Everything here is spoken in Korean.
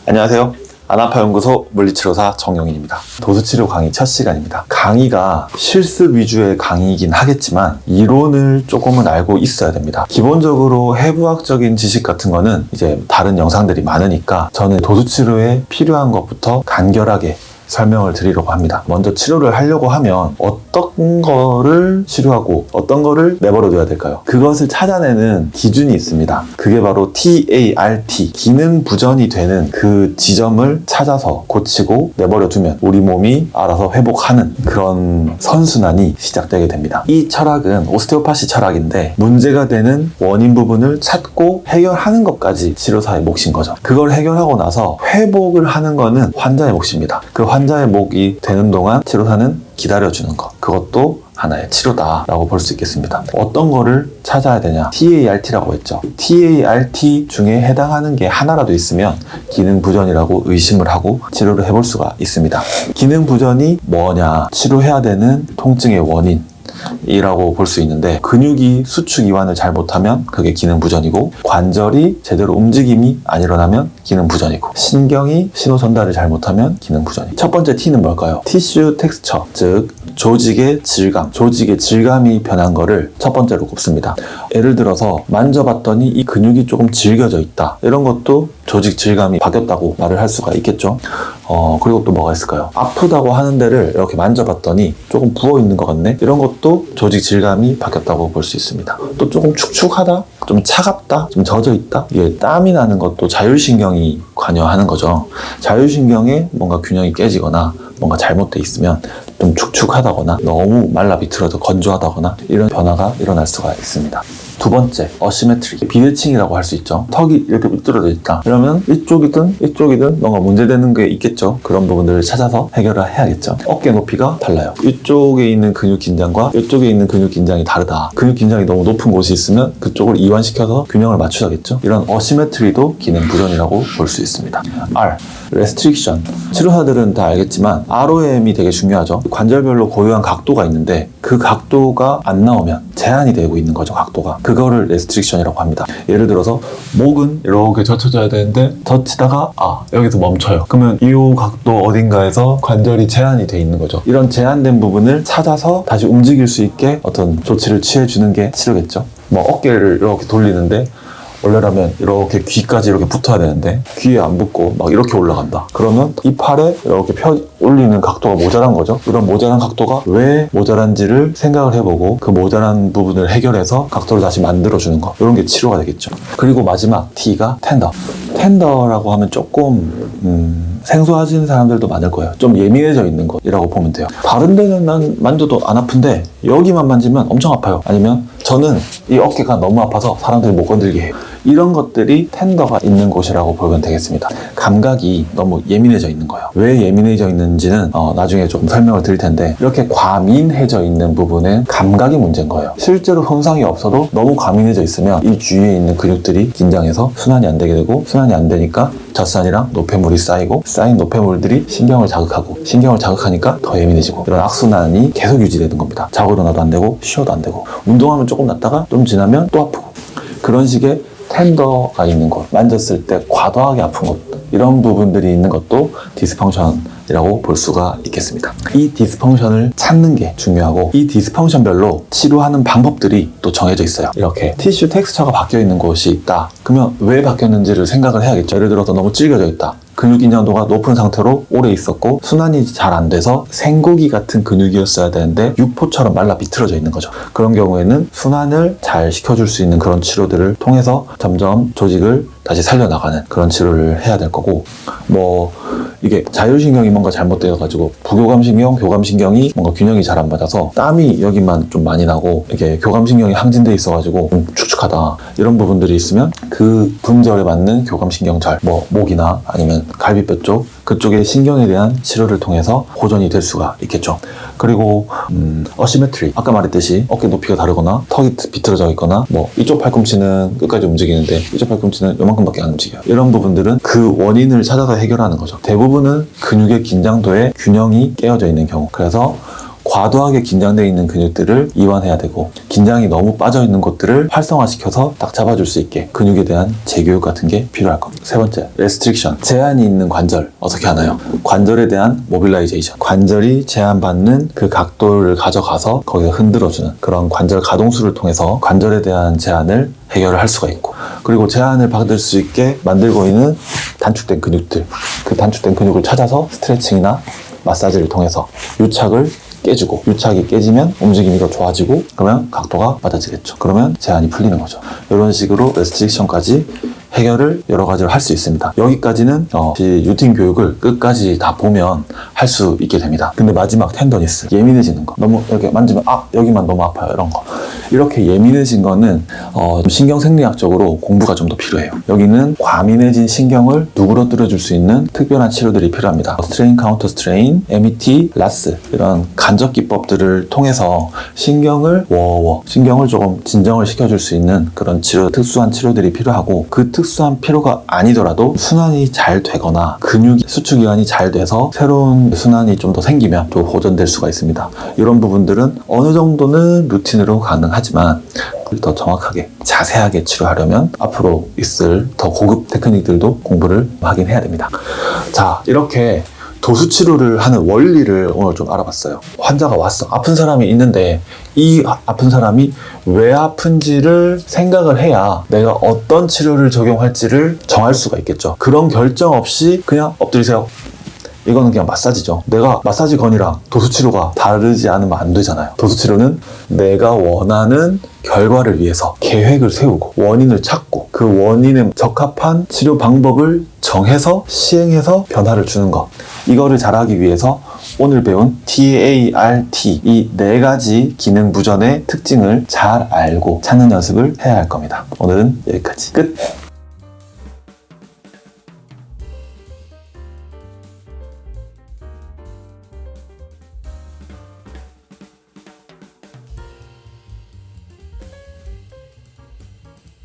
안녕하세요. 안아파연구소 물리치료사 정용인입니다. 도수치료 강의 첫 시간입니다. 강의가 실습 위주의 강의이긴 하겠지만 이론을 조금은 알고 있어야 됩니다. 기본적으로 해부학적인 지식 같은 거는 이제 다른 영상들이 많으니까 저는 도수치료에 필요한 것부터 간결하게 설명을 드리려고 합니다. 먼저 치료를 하려고 하면 어떤 거를 치료하고 어떤 거를 내버려 둬야 될까요? 그것을 찾아내는 기준이 있습니다. 그게 바로 TART, 기능 부전이 되는 그 지점을 찾아서 고치고 내버려 두면 우리 몸이 알아서 회복하는 그런 선순환이 시작되게 됩니다. 이 철학은 오스테오파시 철학인데 문제가 되는 원인 부분을 찾고 해결하는 것까지 치료사의 몫인 거죠. 그걸 해결하고 나서 회복을 하는 거는 환자의 몫입니다. 그 환자의 몫이 되는 동안 치료사는 기다려주는 것, 그것도 하나의 치료다라고 볼 수 있겠습니다. 어떤 거를 찾아야 되냐? TART라고 했죠. TART 중에 해당하는 게 하나라도 있으면 기능 부전이라고 의심을 하고 치료를 해볼 수가 있습니다. 기능 부전이 뭐냐? 치료해야 되는 통증의 원인 이라고 볼 수 있는데, 근육이 수축 이완을 잘 못하면 그게 기능 부전이고, 관절이 제대로 움직임이 안 일어나면 기능 부전이고, 신경이 신호 전달을 잘 못하면 기능 부전이고. 첫 번째 T는 뭘까요? 티슈 텍스처, 즉 조직의 질감, 조직의 질감이 변한 거를 첫 번째로 꼽습니다. 예를 들어서 만져봤더니 이 근육이 조금 질겨져 있다, 이런 것도 조직 질감이 바뀌었다고 말을 할 수가 있겠죠. 그리고 또 뭐가 있을까요? 아프다고 하는 데를 이렇게 만져봤더니 조금 부어있는 것 같네, 이런 것도 조직 질감이 바뀌었다고 볼 수 있습니다. 또 조금 축축하다, 좀 차갑다, 좀 젖어있다, 이게 땀이 나는 것도 자율신경이 관여하는 거죠. 자율신경에 뭔가 균형이 깨지거나 뭔가 잘못돼 있으면 좀 축축하다거나 너무 말라 비틀어서 건조하다거나 이런 변화가 일어날 수가 있습니다. 두 번째, 어시메트리, 비대칭이라고 할 수 있죠. 턱이 이렇게 삐뚤어져 있다, 이러면 이쪽이든 뭔가 문제되는 게 있겠죠. 그런 부분들을 찾아서 해결을 해야겠죠. 어깨 높이가 달라요. 이쪽에 있는 근육 긴장과 이쪽에 있는 근육 긴장이 다르다. 근육 긴장이 너무 높은 곳이 있으면 그쪽을 이완시켜서 균형을 맞추자겠죠. 이런 어시메트리도 기능 부전이라고 볼 수 있습니다. R, 레스트릭션. 치료사들은 다 알겠지만 ROM이 되게 중요하죠. 관절별로 고유한 각도가 있는데 그 각도가 안 나오면 제한이 되고 있는 거죠. 각도가. 그거를 레스트릭션이라고 합니다. 예를 들어서 목은 이렇게 젖혀져야 되는데 젖히다가 여기서 멈춰요. 그러면 이 각도 어딘가에서 관절이 제한이 돼 있는 거죠. 이런 제한된 부분을 찾아서 다시 움직일 수 있게 어떤 조치를 취해주는 게 치료겠죠. 어깨를 이렇게 돌리는데 원래라면 이렇게 귀까지 이렇게 붙어야 되는데 귀에 안 붙고 막 이렇게 올라간다. 그러면 이 팔에 이렇게 펴 올리는 각도가 모자란 거죠. 이런 모자란 각도가 왜 모자란지를 생각을 해보고 그 모자란 부분을 해결해서 각도를 다시 만들어주는 거, 이런 게 치료가 되겠죠. 그리고 마지막 T가 텐더. 텐더라고 하면 조금 생소하신 사람들도 많을 거예요. 좀 예민해져 있는 것이라고 보면 돼요. 다른 데는 난 만져도 안 아픈데 여기만 만지면 엄청 아파요. 아니면 저는 이 어깨가 너무 아파서 사람들이 못 건들게 해요. 이런 것들이 텐더가 있는 곳이라고 보면 되겠습니다. 감각이 너무 예민해져 있는 거예요. 왜 예민해져 있는지는 나중에 조금 설명을 드릴 텐데, 이렇게 과민해져 있는 부분은 감각이 문제인 거예요. 실제로 손상이 없어도 너무 과민해져 있으면 이 주위에 있는 근육들이 긴장해서 순환이 안 되게 되고, 순환이 안 되니까 젖산이랑 노폐물이 쌓이고, 쌓인 노폐물들이 신경을 자극하고, 신경을 자극하니까 더 예민해지고, 이런 악순환이 계속 유지되는 겁니다. 자고 일어나도 안 되고 쉬어도 안 되고, 운동하면 조금 낫다가 좀 지나면 또 아프고, 그런 식의 텐더가 있는 곳, 만졌을 때 과도하게 아픈 것, 이런 부분들이 있는 것도 디스펑션이라고 볼 수가 있겠습니다. 이 디스펑션을 찾는 게 중요하고, 이 디스펑션별로 치료하는 방법들이 또 정해져 있어요. 이렇게 티슈 텍스처가 바뀌어 있는 곳이 있다. 그러면 왜 바뀌었는지를 생각을 해야겠죠. 예를 들어서 너무 질겨져 있다. 근육 긴장도가 높은 상태로 오래 있었고 순환이 잘 안 돼서 생고기 같은 근육이었어야 되는데 육포처럼 말라 비틀어져 있는 거죠. 그런 경우에는 순환을 잘 시켜줄 수 있는 그런 치료들을 통해서 점점 조직을 다시 살려나가는 그런 치료를 해야 될 거고, 이게 자율신경이 뭔가 잘못되어가지고 부교감신경, 교감신경이 뭔가 균형이 잘 안 맞아서 땀이 여기만 좀 많이 나고 이게 교감신경이 항진돼 있어가지고 좀 축축하다, 이런 부분들이 있으면 그 분절에 맞는 교감신경절, 목이나 아니면 갈비뼈 쪽, 그쪽의 신경에 대한 치료를 통해서 호전이 될 수가 있겠죠. 그리고 어시메트리, 아까 말했듯이 어깨 높이가 다르거나 턱이 비틀어져 있거나, 이쪽 팔꿈치는 끝까지 움직이는데 이쪽 팔꿈치는 요만큼밖에 안 움직여요. 이런 부분들은 그 원인을 찾아서 해결하는 거죠. 대부분은 근육의 긴장도에 균형이 깨어져 있는 경우, 그래서 과도하게 긴장되어 있는 근육들을 이완해야 되고, 긴장이 너무 빠져 있는 곳들을 활성화시켜서 딱 잡아줄 수 있게 근육에 대한 재교육 같은 게 필요할 겁니다. 세 번째, 레스트릭션. 제한이 있는 관절 어떻게 하나요? 관절에 대한 모빌라이제이션. 관절이 제한받는 그 각도를 가져가서 거기서 흔들어주는 그런 관절 가동수를 통해서 관절에 대한 제한을 해결을 할 수가 있고, 그리고 제한을 받을 수 있게 만들고 있는 단축된 근육들, 그 단축된 근육을 찾아서 스트레칭이나 마사지를 통해서 유착을 깨주고, 유착이 깨지면 움직임이 더 좋아지고, 그러면 각도가 맞아지겠죠. 그러면 제한이 풀리는 거죠. 이런 식으로 레스트릭션까지 해결을 여러 가지로 할 수 있습니다. 여기까지는 유팅 교육을 끝까지 다 보면 할 수 있게 됩니다. 근데 마지막 텐더니스, 예민해지는 거, 너무 이렇게 만지면 여기만 너무 아파요, 이런 거. 이렇게 예민해진 거는 신경생리학적으로 공부가 좀 더 필요해요. 여기는 과민해진 신경을 누그러뜨려 줄 수 있는 특별한 치료들이 필요합니다. 스트레인 카운터 스트레인, MET, 라스, 이런 간접 기법들을 통해서 신경을 조금 진정을 시켜줄 수 있는 그런 특수한 치료들이 필요하고, 그 특수한 필요가 아니더라도 순환이 잘 되거나 근육 수축기관이 잘 돼서 새로운 순환이 좀 더 생기면 또 호전될 수가 있습니다. 이런 부분들은 어느 정도는 루틴으로 가능하지만 더 정확하게 자세하게 치료하려면 앞으로 있을 더 고급 테크닉들도 공부를 하긴 해야 됩니다. 자, 이렇게 도수 치료를 하는 원리를 오늘 좀 알아봤어요. 환자가 왔어. 아픈 사람이 있는데 이 아픈 사람이 왜 아픈지를 생각을 해야 내가 어떤 치료를 적용할지를 정할 수가 있겠죠. 그런 결정 없이 그냥 엎드리세요. 이거는 그냥 마사지죠. 내가 마사지건이랑 도수치료가 다르지 않으면 안 되잖아요. 도수치료는 내가 원하는 결과를 위해서 계획을 세우고 원인을 찾고 그 원인에 적합한 치료 방법을 정해서 시행해서 변화를 주는 것. 이거를 잘하기 위해서 오늘 배운 TART, 이 4가지 기능 부전의 특징을 잘 알고 찾는 연습을 해야 할 겁니다. 오늘은 여기까지. 끝!